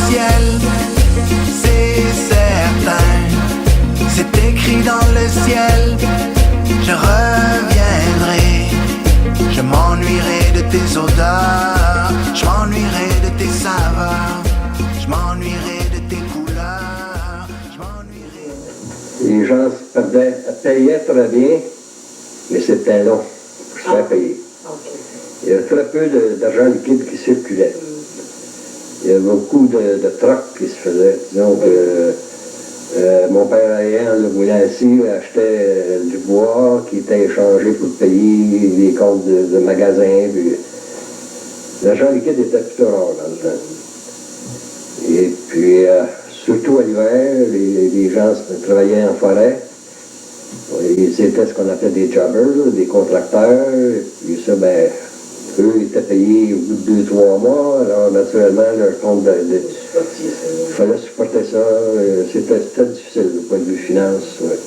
ciel, c'est certain. C'est écrit dans le ciel, je reviendrai. Je m'ennuierai de tes odeurs, je m'ennuierai de tes saveurs, je m'ennuierai de tes couleurs, je m'ennuierai de... Les gens payaient très bien, mais c'était long pour se faire payer. Il y avait très peu d'argent liquide qui circulait. Il y avait beaucoup de trocs qui se faisaient. Disons que mon père ayant le Moulin-Assis achetait du bois qui était échangé pour payer les comptes de magasins. L'argent liquide était plutôt rare dans le temps. Et puis, surtout à l'hiver, les gens travaillaient en forêt. Ils étaient ce qu'on appelait des jobbers, des contracteurs. Et puis ça, ben, eux étaient payés au bout de 2-3 mois. Alors, naturellement, leur compte il fallait supporter ça. C'était difficile du point de vue finance. Ouais.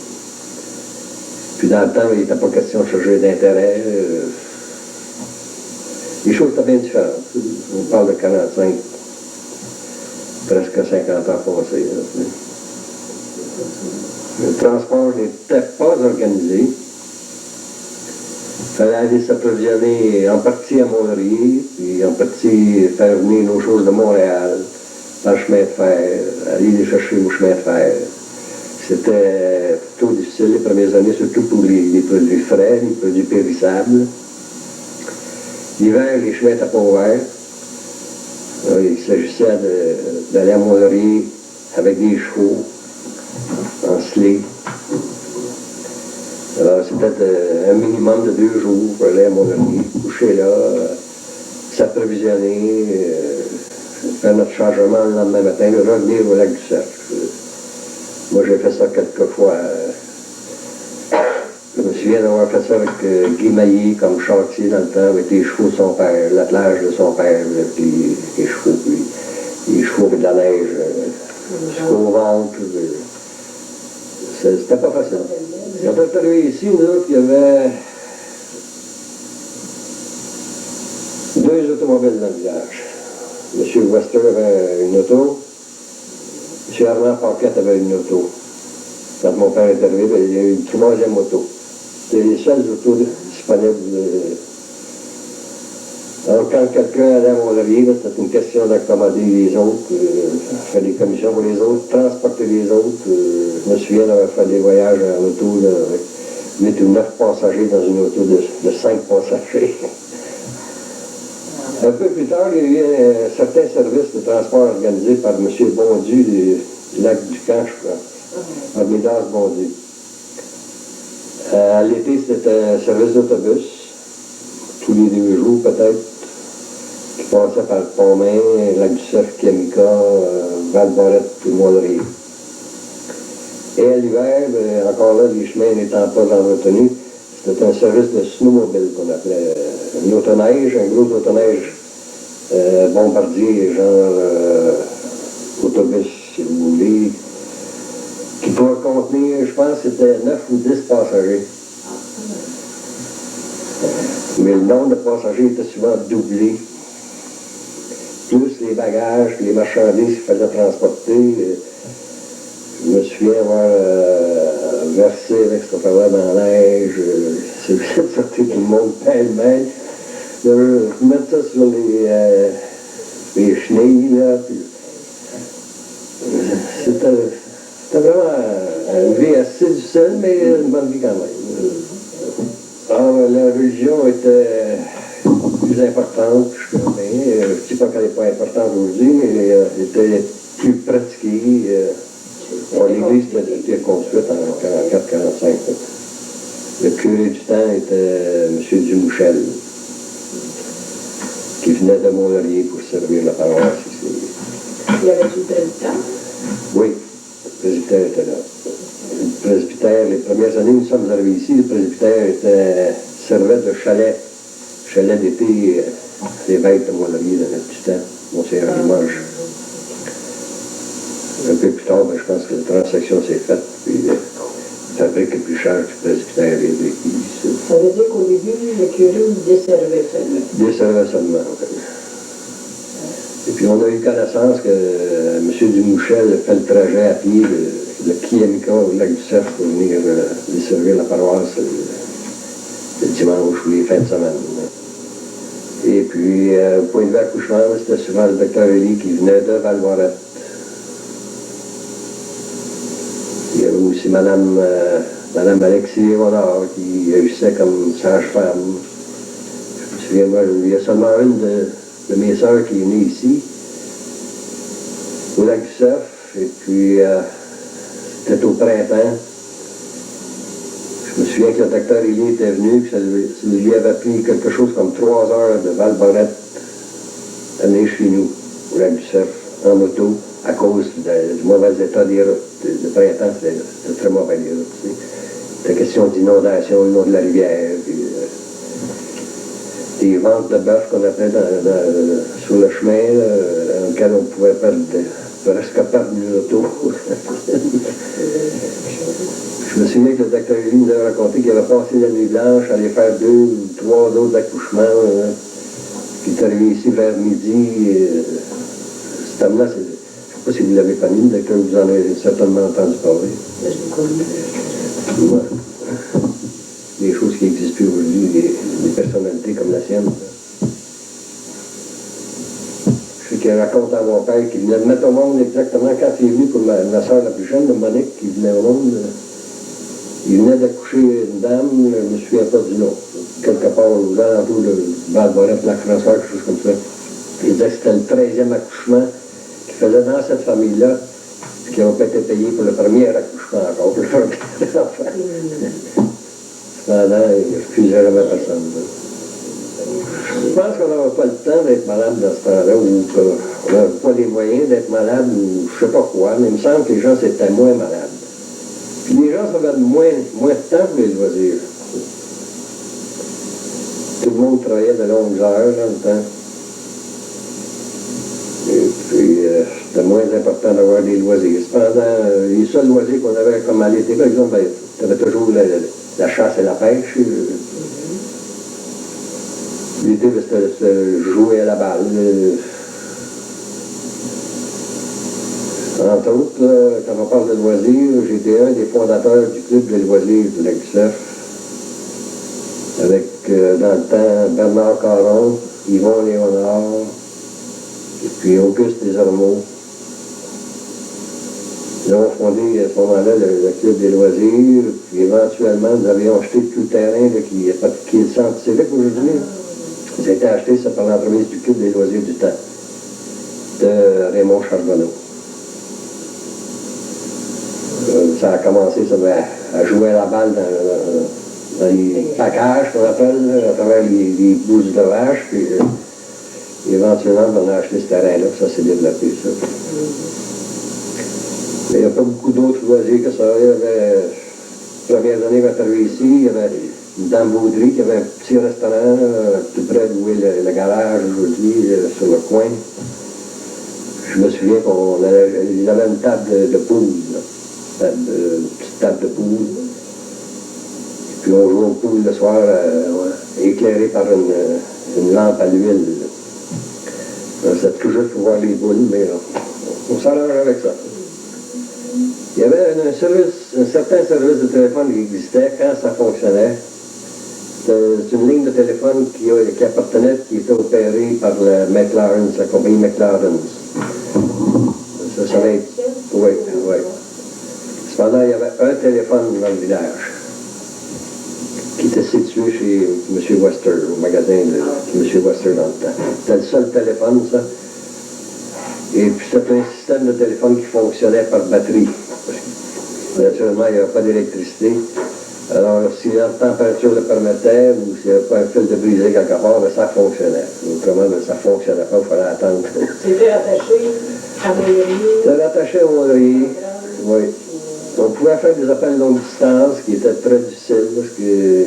Puis dans le temps, il n'était pas question de changer d'intérêt. Les choses étaient bien différentes. On parle de 45, presque 50 ans passés. Là. Le transport n'était pas organisé. Il fallait aller s'approvisionner en partie à Mont-Laurier, puis en partie faire venir nos choses de Montréal, par chemin de fer, aller les chercher au chemin de fer. C'était plutôt difficile les premières années, surtout pour les produits frais, les produits périssables. L'hiver, les chemins n'étaient pas ouverts. Il s'agissait d'aller à Mont-Laurier avec des chevaux, en sleigh. Alors, c'était un minimum de 2 jours pour aller à Mont-Laurier, coucher là, s'approvisionner, faire notre changement le lendemain matin, revenir au lac du Cerf. Moi, j'ai fait ça quelques fois. Je me souviens d'avoir fait ça avec Guy Maillet comme charretier dans le temps, avec les chevaux de son père, l'attelage de son père, puis les chevaux, puis les chevaux avec de la neige jusqu'au ventre. C'était pas facile. Quand on est arrivé ici, nous autres, il y avait 2 automobiles dans le village. M. Wester avait une auto, M. Armand Paquette avait une auto. Quand mon père est arrivé, il y a eu une 3e auto. C'était les seules autos disponibles. Alors, quand quelqu'un allait à Mont-Laurier, c'était une question d'accommoder les autres, faire des commissions pour les autres, transporter les autres. Je me souviens d'avoir fait des voyages en auto là, avec 8 ou 9 passagers dans une auto de 5 passagers. Un peu plus tard, il y a eu certains services de transport organisés par M. Bondu du lac du Camp, je crois, Armidas Bondu. À l'été, c'était un service d'autobus, tous les 2 jours peut-être, qui passait par Pont-Main, lac du Cerf, Kemika, Val-Barrette et Mont-Laurier. Et à l'hiver, encore là, les chemins n'étant pas entretenus, c'était un service de snowmobile qu'on appelait. Une autoneige, un gros autoneige bombardier, genre autobus, si vous voulez, qui pourrait contenir, je pense, c'était 9 ou 10 passagers. Mais le nombre de passagers était souvent doublé. Plus les bagages, les marchandises qu'il fallait transporter. Je me souviens avoir versé avec ce qu'on dans la neige, c'est obligé de sortir tout le monde pêle-mêle. Mettre ça sur les chenilles, là. C'était vraiment une vie assez difficile, mais une bonne vie quand même. Alors, la religion était plus importante, je ne dis pas qu'elle n'est pas importante aujourd'hui, mais elle était plus pratiquée. L'église était construite en 1944-1945. Le curé du temps était M. Dumouchel, qui venait de Mont-Laurier pour servir la paroisse ici. Il y avait du président? Oui, le presbytère était là. Le presbytère, les premières années où nous sommes arrivés ici, le presbytère servait de chalet d'été à l'évêque de Mont-Laurier dans notre petit temps, Monseigneur Limoges. Un peu plus tard, je pense que la transaction s'est faite, puis ça fait que plus cher du presbytère et de l'église. Ça veut dire qu'au début, le curé desservait seulement? Desservait seulement, en fait. Et puis on a eu connaissance que M. Dumouchel fait le trajet à pied, le Kiemika au lac du Cerf pour venir desservir la paroisse le dimanche ou les fins de semaine. Et puis, au point de vue accouchement, c'était souvent le docteur Elie qui venait de Val-Barrette. Il y avait aussi Madame Alexis Léonard qui agissait comme sage-femme. Je me souviens, moi, il y a seulement une de mes sœurs qui est née ici, au lac du Cerf, et puis c'était au printemps. Je me souviens que le docteur Elie était venu, que ça lui avait pris quelque chose comme 3 heures de Val-Barrette à venir chez nous, au lac du Cerf, en auto, à cause du mauvais état des routes. Le printemps, c'était très mauvais les routes. Tu sais. C'était question d'inondation le long de la rivière, puis des ventes de bœuf qu'on appelait sur le chemin, dans lequel on pouvait perdre presque perdre une auto. Je me souviens que le docteur Elie nous avait raconté qu'il avait passé la nuit blanche, allait faire 2 ou 3 autres accouchements, puis il est arrivé ici vers midi. Cet homme-là, je ne sais pas si vous l'avez connu, le docteur, vous en avez certainement entendu parler. Je l'ai connu. Ouais. Des choses qui n'existent plus aujourd'hui, des personnalités comme la sienne. Je sais qu'il raconte à mon père qu'il venait de mettre au monde exactement quand il est venu pour ma soeur la plus jeune, de Monique, qui venait au monde. Il venait d'accoucher une dame, je ne me souviens pas du nom, quelque part aux alentours de Val-Barrette, Lac-François, quelque chose comme ça. Il disait que c'était le 13e accouchement qu'il faisait dans cette famille-là, puis qui n'ont pas été payés pour le premier accouchement encore, pour leur enfant. Cependant, il ne refusait jamais personne. Je pense qu'on n'aura pas le temps d'être malade dans ce temps-là, ou qu'on n'aura pas les moyens d'être malade, ou je ne sais pas quoi, mais il me semble que les gens étaient moins malades. Puis les gens avaient moins de temps pour les loisirs. Tout le monde travaillait de longues heures dans le temps. Et puis, c'était moins important d'avoir des loisirs. Cependant, les seuls loisirs qu'on avait comme à l'été, par exemple, tu avais toujours la chasse et la pêche. L'été, c'était jouer à la balle. Entre autres, quand on parle de loisirs, j'étais un des fondateurs du club de loisirs du lac du Cerf, avec, dans le temps, Bernard Caron, Yvon Léonard, et puis Auguste Desormeaux. Nous avons fondé à ce moment-là le club des loisirs, puis éventuellement, nous avions acheté tout le terrain là, qui est le centre civique aujourd'hui. Ça a été acheté ça, par l'entremise du club des loisirs du temps, de Raymond Charbonneau. Ça a commencé à jouer à la balle dans les packages qu'on appelle, à travers les bouses de vache, puis éventuellement on a acheté ce terrain-là, puis ça s'est développé, ça. Mais il n'y a pas beaucoup d'autres loisirs que ça. Il y avait, les premières années, quand arrivé ici, il y avait une dame Baudry qui avait un petit restaurant tout près d'où est le garage aujourd'hui, sur le coin. Je me souviens qu'ils avaient une table de poule, une petite table de poule. Puis on jouait au poule le soir, éclairé par une lampe à l'huile. C'était tout juste pour voir les boules, mais on s'arrange avec ça. Il y avait un certain service de téléphone qui existait quand ça fonctionnait. C'est une ligne de téléphone qui appartenait, qui était opérée par la compagnie McLaren's. Ça va être... Oui, oui. Cependant, il y avait un téléphone dans le village qui était situé chez M. Wester, au magasin de M. Wester dans le temps. C'était le seul téléphone, ça. Et puis c'était un système de téléphone qui fonctionnait par batterie. Naturellement, il n'y avait pas d'électricité. Alors, si la température le permettait, ou s'il n'y avait pas un fil de brisé quelque part, ça fonctionnait. Autrement, ça ne fonctionnait pas, il fallait attendre. C'était rattaché à Montréal. C'était rattaché à Montréal, oui. On pouvait faire des appels longue distance qui étaient très difficiles parce que...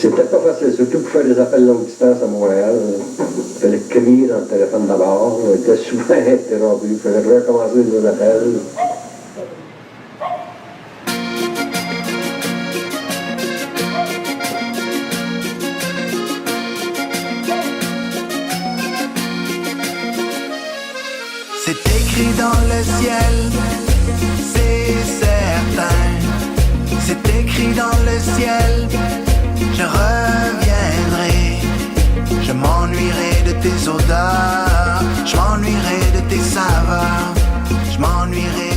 C'était pas facile, surtout pour faire des appels longue distance à Montréal. Il fallait crier dans le téléphone d'abord. On était souvent interrompu. Il fallait recommencer nos appels. dans le ciel, c'est certain. C'est écrit dans le ciel, je reviendrai. Je m'ennuierai de tes odeurs, je m'ennuierai de tes saveurs, je m'ennuierai